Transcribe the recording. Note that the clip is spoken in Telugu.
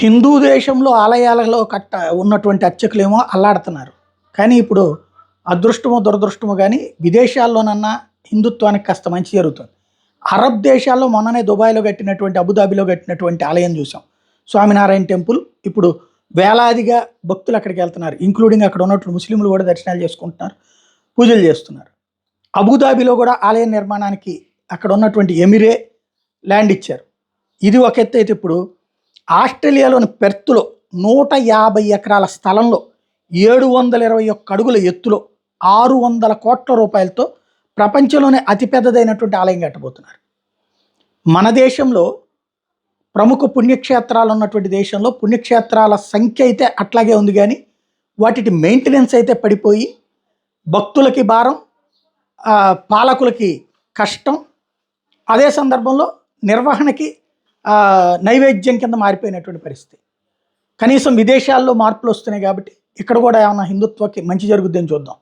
హిందూ దేశంలో ఆలయాలలో ఉన్నటువంటి అర్చకులేమో అల్లాడుతున్నారు. కానీ ఇప్పుడు అదృష్టమో దురదృష్టమో కానీ విదేశాల్లోనన్నా హిందుత్వానికి కాస్త మంచి జరుగుతుంది. అరబ్ దేశాల్లో మొన్ననే దుబాయ్లో కట్టినటువంటి అబుదాబిలో కట్టినటువంటి ఆలయం చూసాం. స్వామినారాయణ టెంపుల్ ఇప్పుడు వేలాదిగా భక్తులు అక్కడికి వెళ్తున్నారు. ఇంక్లూడింగ్ అక్కడ ఉన్నట్లు ముస్లింలు కూడా దర్శనాలు చేసుకుంటున్నారు, పూజలు చేస్తున్నారు. అబుదాబిలో కూడా ఆలయ నిర్మాణానికి అక్కడ ఉన్నటువంటి ఎమిరే ల్యాండ్ ఇచ్చారు. ఇది ఒక ఎత్తు అయితే ఇప్పుడు ఆస్ట్రేలియాలోని పెర్త్లో 150 ఎకరాల స్థలంలో 721 అడుగుల ఎత్తులో 600 కోట్ల రూపాయలతో ప్రపంచంలోనే అతిపెద్దదైనటువంటి ఆలయం కట్టబోతున్నారు. మన దేశంలో ప్రముఖ పుణ్యక్షేత్రాలు ఉన్నటువంటి దేశంలో పుణ్యక్షేత్రాల సంఖ్య అయితే అట్లాగే ఉంది, కానీ వాటి మెయింటెనెన్స్ అయితే పడిపోయి భక్తులకి భారం, పాలకులకి కష్టం, అదే సందర్భంలో నిర్వహణకి నైవేద్యం కింద మారిపోయినటువంటి పరిస్థితి. కనీసం విదేశాల్లో మార్పులు వస్తున్నాయి కాబట్టి ఇక్కడ కూడా ఏమన్నా హిందుత్వకి మంచి జరుగుద్దని చూద్దాం.